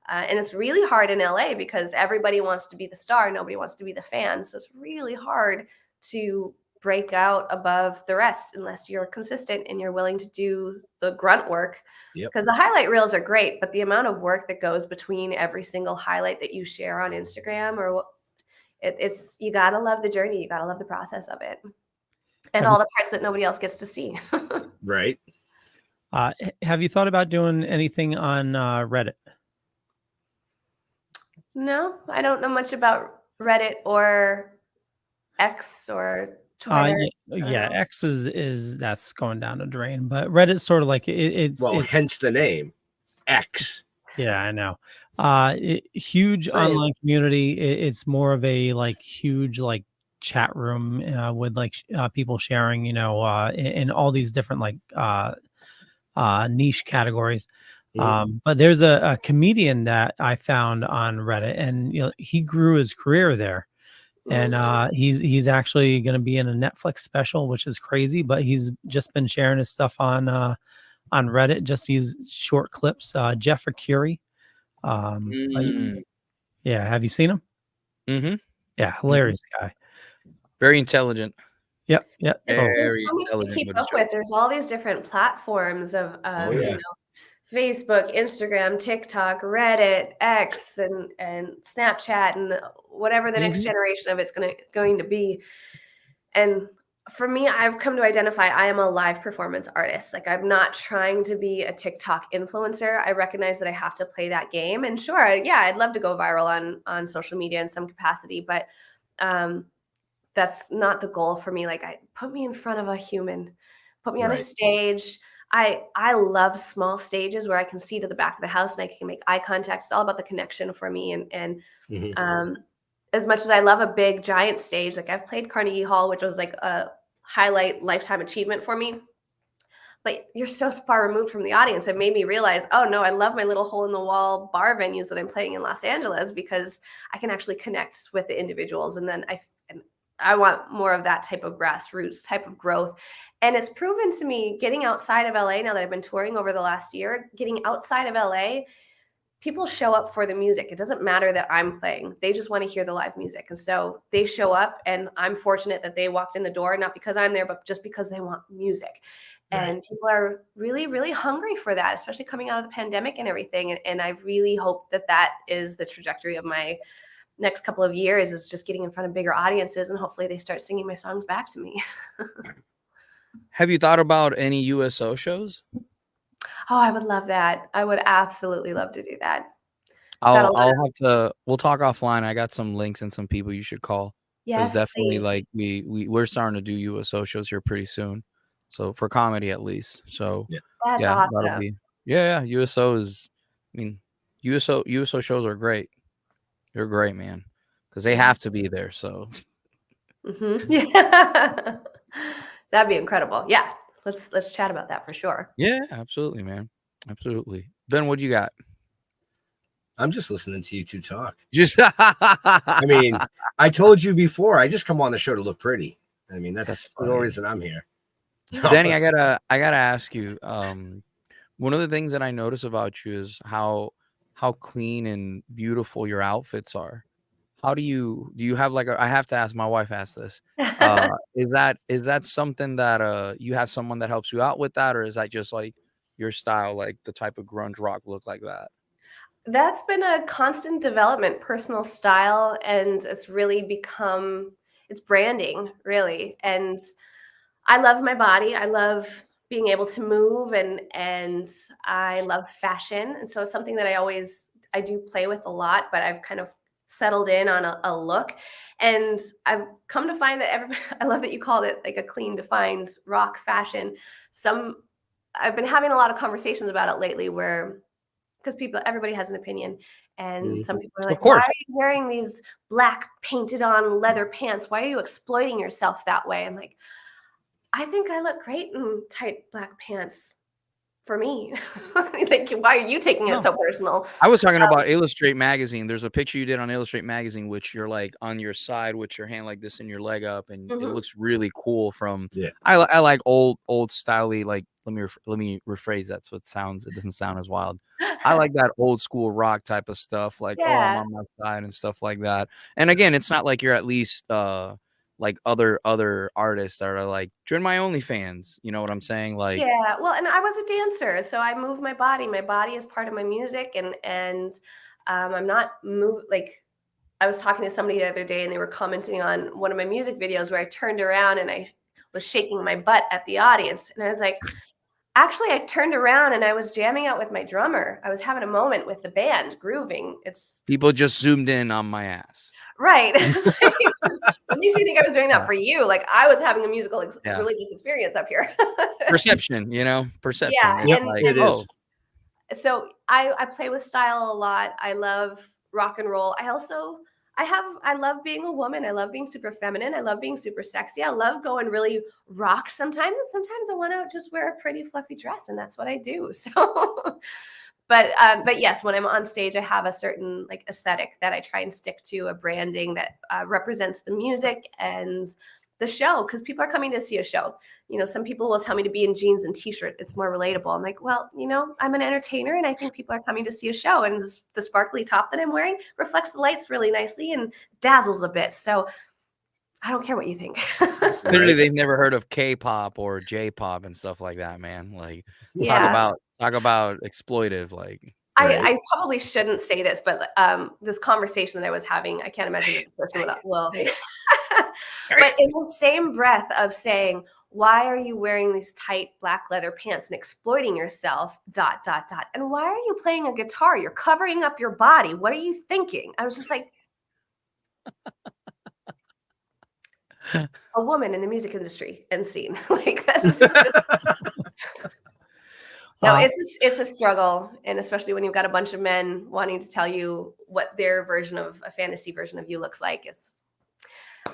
Speaker 6: it's really hard in LA because everybody wants to be the star. Nobody wants to be the fan. So it's really hard to break out above the rest unless you're consistent and you're willing to do the grunt work. Because the highlight reels are great, but the amount of work that goes between every single highlight that you share on Instagram, or it's you gotta love the journey, you gotta love the process of it, and all the parts that nobody else gets to see.
Speaker 4: Right.
Speaker 3: Have you thought about doing anything on Reddit?
Speaker 6: No, I don't know much about Reddit or X or Twitter.
Speaker 3: Yeah, X is that's going down the drain, but Reddit's sort of like it's
Speaker 4: hence the name X.
Speaker 3: Yeah, I know. Huge online community. It's more of a huge chat room with people sharing, in all these different niche categories. But there's a comedian that I found on Reddit, and he grew his career there. And he's actually going to be in a Netflix special, which is crazy. But he's just been sharing his stuff on Reddit, just these short clips. Jeff Curie. Yeah, have you seen him? Mm-hmm. Yeah, hilarious guy.
Speaker 5: Very intelligent.
Speaker 3: Yep.
Speaker 6: Very intelligent. To keep up with. There's all these different platforms of Facebook, Instagram, TikTok, Reddit, X, and Snapchat, and whatever the next generation of it's going to be. And for me, I've come to identify I am a live performance artist. I'm not trying to be a TikTok influencer. I recognize that I have to play that game. And sure, I'd love to go viral on social media in some capacity, but that's not the goal for me. Put me in front of a human, put me on a stage. I love small stages where I can see to the back of the house and I can make eye contact. It's all about the connection for me. And as much as I love a big giant stage, I've played Carnegie Hall, which was a highlight lifetime achievement for me. But you're so far removed from the audience. It made me realize, oh no, I love my little hole in the wall bar venues that I'm playing in Los Angeles because I can actually connect with the individuals. And then I want more of that type of grassroots type of growth. And it's proven to me getting outside of LA, now that I've been touring over the last year, getting outside of LA, people show up for the music. It doesn't matter that I'm playing. They just want to hear the live music. And so they show up, and I'm fortunate that they walked in the door, not because I'm there, but just because they want music. Right. And people are really, really hungry for that, especially coming out of the pandemic and everything. And I really hope that is the trajectory of my next couple of years is just getting in front of bigger audiences, and hopefully they start singing my songs back to me.
Speaker 5: Have you thought about any USO shows?
Speaker 6: Oh, I would love that. I would absolutely love to do that.
Speaker 5: We'll talk offline. I got some links and some people you should call. Because
Speaker 6: Yes,
Speaker 5: definitely,
Speaker 6: please.
Speaker 5: like, we're starting to do USO shows here pretty soon. So for comedy, at least. So
Speaker 6: That's
Speaker 5: yeah, that'll
Speaker 6: awesome.
Speaker 5: be USO is, I mean, USO shows are great. They're great, man, because they have to be there. So
Speaker 6: Yeah, that'd be incredible. Yeah, let's chat about that for sure.
Speaker 5: yeah, absolutely, man, absolutely. Ben, what do you got?
Speaker 4: I'm just listening to you two talk.
Speaker 5: Just
Speaker 4: I mean, I told you before, I just come on the show to look pretty. I mean, that's the
Speaker 5: funny.
Speaker 4: reason I'm here.
Speaker 5: Danny, I gotta ask you. One of the things that I notice about you is how clean and beautiful your outfits are. How do you have like I have to ask, my wife asked this. Is that something that you have someone that helps you out with that, or is that just like your style, like the type of grunge rock look like that?
Speaker 6: That's been a constant development, personal style, and it's really become it's branding, really. And I love my body. I love being able to move, and I love fashion. And so it's something that I do play with a lot, but I've kind of settled in on a look. And I've come to find that I love that you called it like a clean, defined rock fashion. I've been having a lot of conversations about it lately where because everybody has an opinion, and some people are
Speaker 5: Of
Speaker 6: like, why
Speaker 5: course.
Speaker 6: are you wearing these black painted on leather pants? Why are you exploiting yourself that way? I'm like, I think I look great in tight black pants for me. Like, why are you taking it so personal?
Speaker 5: I was talking about Illustrate magazine. There's a picture you did on Illustrate magazine, which you're like on your side with your hand like this and your leg up, and it looks really cool. I like old styley. Like let me rephrase that so it doesn't sound as wild. I like that old school rock type of stuff. Like I'm on my side and stuff like that. And again, it's not like you're at least like other artists that are like, join my OnlyFans. You know what I'm saying? Like,
Speaker 6: yeah, well, and I was a dancer, so I move my body. My body is part of my music, and I'm not like I was talking to somebody the other day, and they were commenting on one of my music videos where I turned around and I was shaking my butt at the audience, and I was like, actually, I turned around and I was jamming out with my drummer. I was having a moment with the band, grooving.
Speaker 5: people just zoomed in on my ass.
Speaker 6: Right. It's like, it makes you think I was doing that for you. Like I was having a musical religious experience up here.
Speaker 5: Perception.
Speaker 6: Yeah,
Speaker 5: and like,
Speaker 4: it is.
Speaker 6: So I play with style a lot. I love rock and roll. I love being a woman. I love being super feminine. I love being super sexy. I love going really rock sometimes. And sometimes I want to just wear a pretty fluffy dress, and that's what I do. So but yes, when I'm on stage, I have a certain like aesthetic that I try and stick to, a branding that represents the music and the show, because people are coming to see a show. Some people will tell me to be in jeans and t-shirt. It's more relatable. I'm like, well, I'm an entertainer, and I think people are coming to see a show, and the sparkly top that I'm wearing reflects the lights really nicely and dazzles a bit. So I don't care what you think.
Speaker 5: Clearly, they've never heard of K-pop or J-pop and stuff like that, man. Like, talk about exploitive, like.
Speaker 6: I probably shouldn't say this, but this conversation that I was having, I can't imagine that the person will. But in the same breath of saying, why are you wearing these tight black leather pants and exploiting yourself, ... And why are you playing a guitar? You're covering up your body. What are you thinking? I was just like, a woman in the music industry and scene. Like, that's just... No, it's a struggle, and especially when you've got a bunch of men wanting to tell you what their version of a fantasy version of you looks like.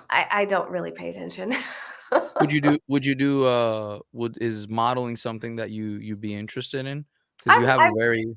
Speaker 6: I don't really pay attention.
Speaker 5: Is modeling something that you'd be interested in? Because you have a very...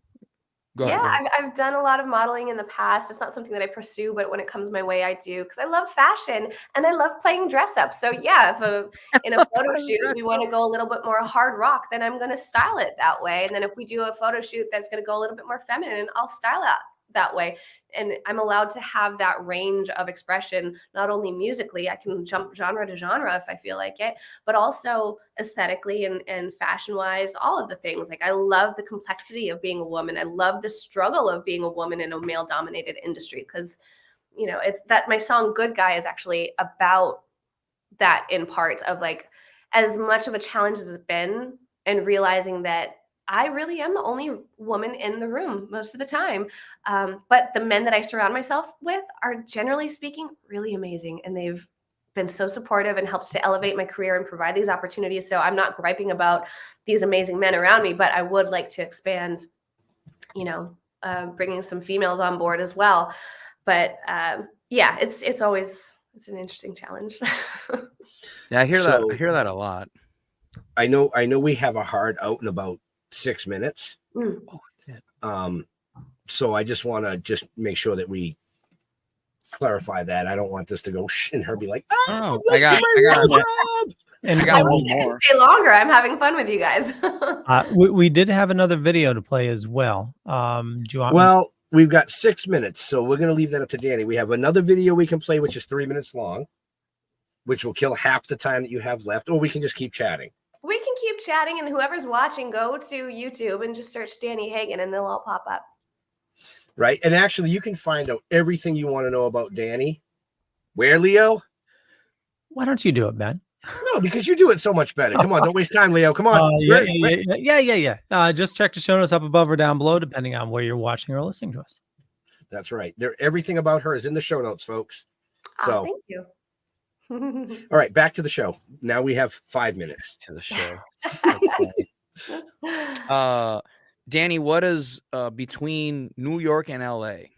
Speaker 5: Go ahead.
Speaker 6: I've done a lot of modeling in the past. It's not something that I pursue, but when it comes my way, I do, because I love fashion and I love playing dress up. So yeah, if in a photo shoot we want to go a little bit more hard rock, then I'm going to style it that way. And then if we do a photo shoot that's going to go a little bit more feminine, I'll style it that way. And I'm allowed to have that range of expression, not only musically, I can jump genre to genre if I feel like it, but also aesthetically and fashion wise, all of the things. Like, I love the complexity of being a woman. I love the struggle of being a woman in a male dominated industry, because you know, it's that my song Good Guy is actually about that in part of like, as much of a challenge as it's been, and realizing that I really am the only woman in the room most of the time. But the men that I surround myself with are, generally speaking, really amazing. And they've been so supportive and helped to elevate my career and provide these opportunities. So I'm not griping about these amazing men around me, but I would like to expand, you know, bringing some females on board as well. But yeah, it's always, it's an interesting challenge.
Speaker 5: Yeah, I hear
Speaker 4: So-
Speaker 5: that. I hear that a lot.
Speaker 4: I know we have a hard out in about 6 minutes. So I just want to just make sure that we clarify that. I don't want this to go and her be like,
Speaker 5: Oh,
Speaker 4: I got
Speaker 3: And
Speaker 5: I got
Speaker 6: I
Speaker 5: one
Speaker 6: wish I
Speaker 5: more.
Speaker 6: could stay longer. I'm having fun with you guys.
Speaker 3: we did have another video to play as well. Do you want?
Speaker 4: Well, we've got 6 minutes, so we're going to leave that up to Dani. We have another video we can play, which is 3 minutes long, which will kill half the time that you have left, or we can just keep chatting.
Speaker 6: We can keep chatting, and whoever's watching, go to YouTube and just search Dani Hagan, and they'll all pop up.
Speaker 4: Right. And actually, you can find out everything you want to know about Dani. Where, Leo?
Speaker 3: Why don't you do it, Ben?
Speaker 4: No, because you do it so much better. Come on, don't waste time, Leo. Come on.
Speaker 3: Yeah. Just check the show notes up above or down below, depending on where you're watching or listening to us.
Speaker 4: That's right. Everything about her is in the show notes, folks. So,
Speaker 6: Thank you.
Speaker 4: all right, back to the show. Now we have 5 minutes.
Speaker 5: To the show. Dani, what is between New York and LA,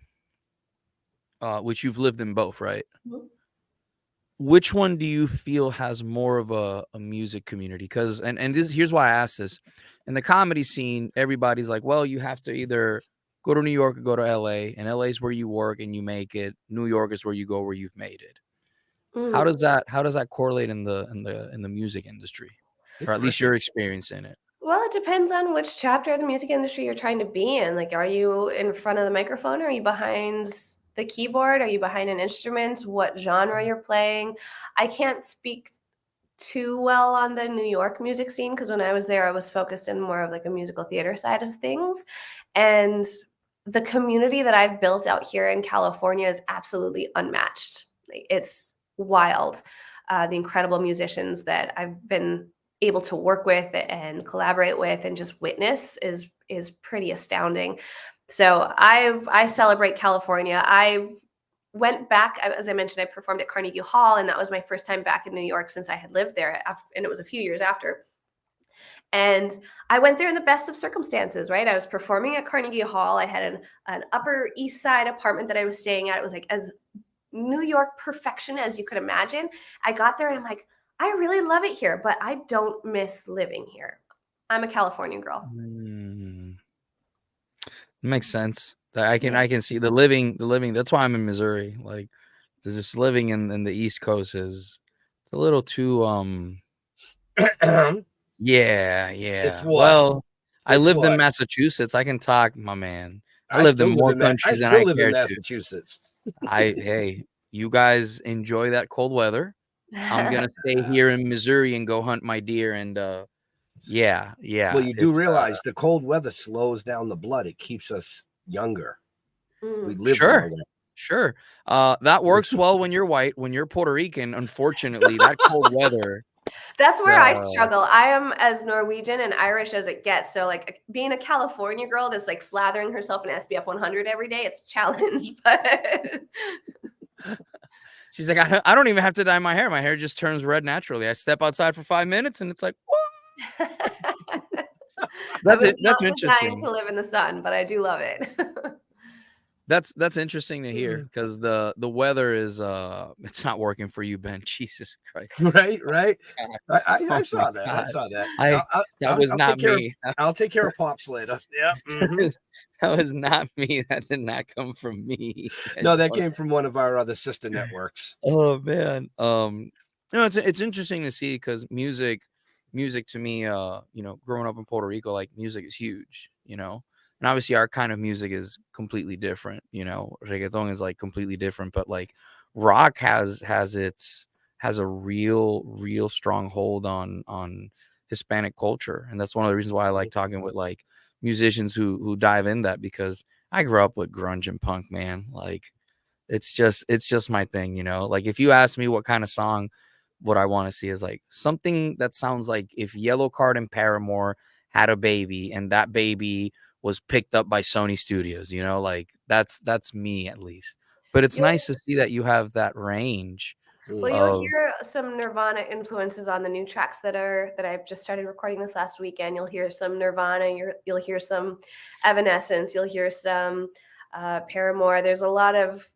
Speaker 5: which you've lived in both, right?
Speaker 6: Mhm.
Speaker 5: Which one do you feel has more of a music community? Because here's why I asked this. In the comedy scene, everybody's like, well, you have to either go to New York or go to LA, and LA is where you work and you make it. New York is where you go where you've made it. How does that correlate in the music industry, or at least your experience in it?
Speaker 6: Well, it depends on which chapter of the music industry you're trying to be in. Like, are you in front of the microphone? Or are you behind the keyboard? Are you behind an instrument? What genre you're playing? I can't speak too well on the New York music scene, because when I was there, I was focused in more of like a musical theater side of things. And the community that I've built out here in California is absolutely unmatched. It's wild. The incredible musicians that I've been able to work with and collaborate with and just witness is pretty astounding. So I celebrate California. I went back, as I mentioned, I performed at Carnegie Hall, and that was my first time back in New York since I had lived there, and it was a few years after. And I went there in the best of circumstances, right? I was performing at Carnegie Hall. I had an Upper East Side apartment that I was staying at. It was like as New York perfection as you could imagine. I got there and I'm like, I really love it here, but I don't miss living here. I'm a California girl.
Speaker 5: Makes sense. I can see the living. That's why I'm in Missouri. Like, just living in the East Coast it's a little too yeah.
Speaker 4: It's what?
Speaker 5: Well, I
Speaker 4: It's
Speaker 5: lived
Speaker 4: what?
Speaker 5: in Massachusetts. I can talk, my man. I
Speaker 4: I
Speaker 5: lived in
Speaker 4: still
Speaker 5: more
Speaker 4: live in Ma-
Speaker 5: countries
Speaker 4: I
Speaker 5: than I
Speaker 4: still live in
Speaker 5: care to.
Speaker 4: Massachusetts.
Speaker 5: Hey, you guys enjoy that cold weather. I'm gonna stay here in Missouri and go hunt my deer. And yeah.
Speaker 4: Well, you do
Speaker 5: it's,
Speaker 4: realize the cold weather slows down the blood. It keeps us younger. We live
Speaker 5: Sure.
Speaker 4: longer.
Speaker 5: Sure. That works well when you're white. When you're Puerto Rican, unfortunately, that cold weather.
Speaker 6: That's where I struggle. I am as Norwegian and Irish as it gets. So like being a California girl that's like slathering herself in SPF 100 every day, it's a challenge. But
Speaker 5: She's like, I don't even have to dye my hair. My hair just turns red naturally. I step outside for 5 minutes and it's like, what? That's interesting
Speaker 6: to live in the sun, but I do love it.
Speaker 5: That's interesting to hear, because the weather is it's not working for you, Ben. Jesus Christ.
Speaker 4: Right. I
Speaker 5: Oh
Speaker 4: saw
Speaker 5: my
Speaker 4: that.
Speaker 5: God.
Speaker 4: I saw that.
Speaker 5: That was not
Speaker 4: take care
Speaker 5: me.
Speaker 4: I'll take care of Pops later. Yeah.
Speaker 5: That was not me. That did not come from me.
Speaker 4: No, that came from one of our other sister networks.
Speaker 5: Oh man. It's interesting to see, because music to me, growing up in Puerto Rico, like, music is huge, and obviously our kind of music is completely different. Reggaeton is like completely different, but like rock has a real strong hold on Hispanic culture, and that's one of the reasons why I like talking with like musicians who dive in that, because I grew up with grunge and punk, man. Like, It's just my thing, you know. Like if you ask me what kind of song what I want to see is like something that sounds like if Yellow Card and Paramore had a baby and that baby was picked up by Sony Studios, you know, like that's me at least. But it's
Speaker 6: You'll,
Speaker 5: nice to see that you have that range
Speaker 6: well, you'll
Speaker 5: of
Speaker 6: hear some Nirvana influences on the new tracks that I've just started recording this last weekend. You'll hear some Nirvana. You'll hear some Evanescence. You'll hear some Paramore. There's a lot of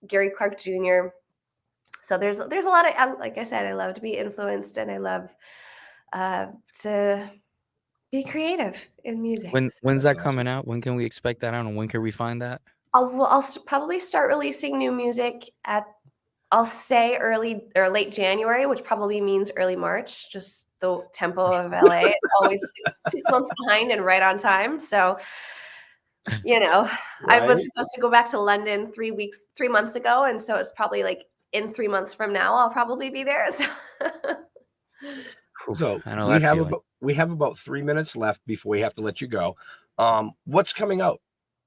Speaker 6: Gary Clark Jr. So there's a lot of, like I said, I love to be influenced and I love to be creative in music.
Speaker 5: when's that coming out? When can we expect that out and when can we find that?
Speaker 6: I'll probably start releasing new music at, I'll say early or late January, which probably means early March, just the tempo of LA. It's always 6 months behind and right on time. So, you know, I was supposed to go back to London 3 months ago. And so it's probably like in 3 months from now, I'll probably be there.
Speaker 4: So
Speaker 5: I know
Speaker 4: we have about 3 minutes left before we have to let you go. What's coming out?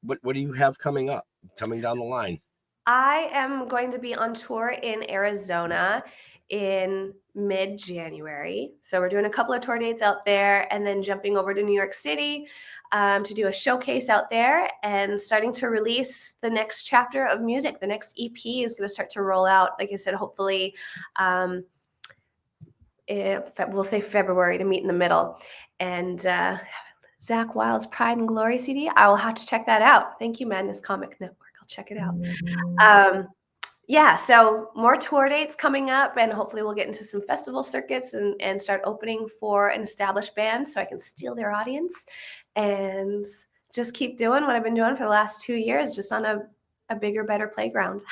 Speaker 4: What do you have coming up, coming down the line?
Speaker 6: I am going to be on tour in Arizona in mid-January. So we're doing a couple of tour dates out there and then jumping over to New York City to do a showcase out there and starting to release the next chapter of music. The next EP is going to start to roll out, like I said, hopefully we'll say February to meet in the middle. And Zach Wilde's Pride and Glory CD, I will have to check that out. Thank you, Madness Comic Network. I'll check it out. Yeah, so more tour dates coming up, and hopefully we'll get into some festival circuits and start opening for an established band so I can steal their audience and just keep doing what I've been doing for the last 2 years, just on a bigger, better playground.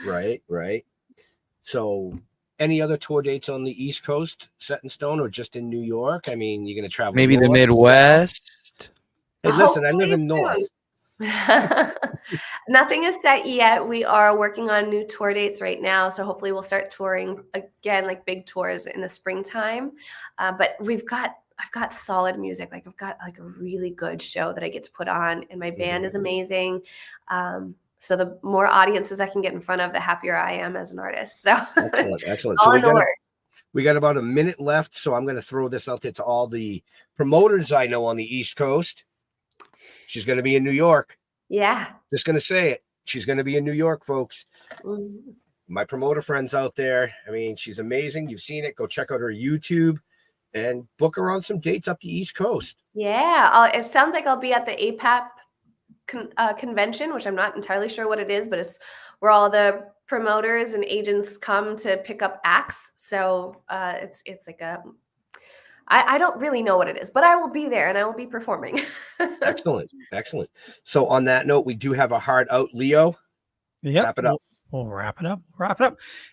Speaker 4: Right. So any other tour dates on the East Coast set in stone or just in New York? I mean, you're going to travel
Speaker 5: maybe the
Speaker 4: north,
Speaker 5: Midwest.
Speaker 4: Hey, listen, I live in North.
Speaker 6: Nothing is set yet. We are working on new tour dates right now. So hopefully we'll start touring again, like big tours in the springtime. But I've got solid music. Like I've got like a really good show that I get to put on and my band is amazing. So the more audiences I can get in front of, the happier I am as an artist. So
Speaker 4: Excellent.
Speaker 6: all
Speaker 4: So
Speaker 6: in the works.
Speaker 4: we got about a minute left. So I'm going to throw this out there to all the promoters I know on the East Coast. She's going to be in New York.
Speaker 6: Yeah.
Speaker 4: Just going to say it. She's going to be in New York, folks.
Speaker 6: Mm-hmm.
Speaker 4: My promoter friends out there. I mean, she's amazing. You've seen it. Go check out her YouTube and book her on some dates up the East Coast.
Speaker 6: Yeah. It sounds like I'll be at the APAP convention, which I'm not entirely sure what it is, but it's where all the promoters and agents come to pick up acts. So it's like I don't really know what it is, but I will be there and I will be performing.
Speaker 4: Excellent. So on that note, we do have a heart out. Leo, wrap it up.
Speaker 3: We'll wrap it up.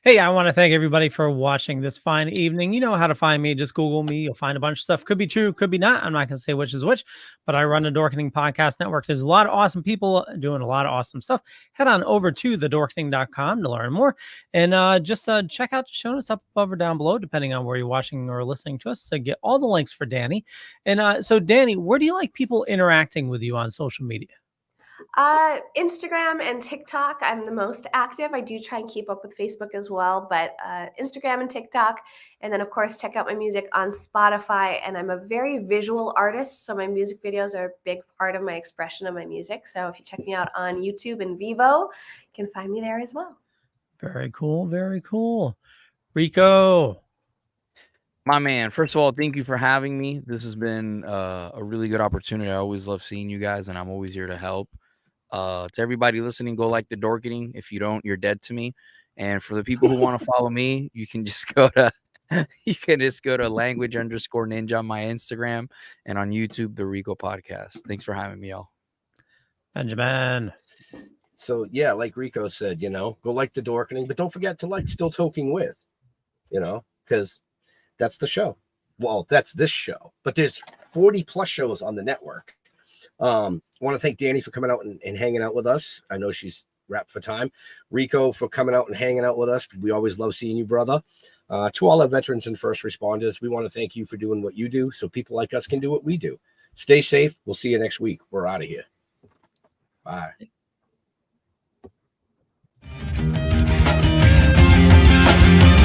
Speaker 3: Hey, I want to thank everybody for watching this fine evening. You know how to find me. Just Google me. You'll find a bunch of stuff. Could be true, could be not. I'm not going to say which is which, but I run the Dorkening Podcast Network. There's a lot of awesome people doing a lot of awesome stuff. Head on over to thetokingdead.com to learn more. And just check out the show notes up above or down below, depending on where you're watching or listening to us, to get all the links for Dani. And so, Dani, where do you like people interacting with you on social media?
Speaker 6: Instagram and TikTok, I'm the most active. I do try and keep up with Facebook as well, but Instagram and TikTok. And then, of course, check out my music on Spotify. And I'm a very visual artist, so my music videos are a big part of my expression of my music. So if you check me out on YouTube and Vivo, you can find me there as well.
Speaker 3: Very cool. Very cool. Rico.
Speaker 5: My man, first of all, thank you for having me. This has been a really good opportunity. I always love seeing you guys, and I'm always here to help. To everybody listening, go like the Dorkening. If you don't, you're dead to me. And for the people who want to follow me, you can just go to language_ninja on my Instagram and on YouTube, the Rico Podcast. Thanks for having me, y'all.
Speaker 3: Benjamin.
Speaker 4: So yeah, like Rico said, go like the Dorkening, but don't forget to like Still Toking with, because that's the show. Well, that's this show, but there's 40 plus shows on the network. I want to thank Dani for coming out and hanging out with us. I know she's wrapped for time. Rico for coming out and hanging out with us. We always love seeing you, brother. To all our veterans and first responders, we want to thank you for doing what you do so people like us can do what we do. Stay safe. We'll see you next week. We're out of here. Bye.
Speaker 7: Bye.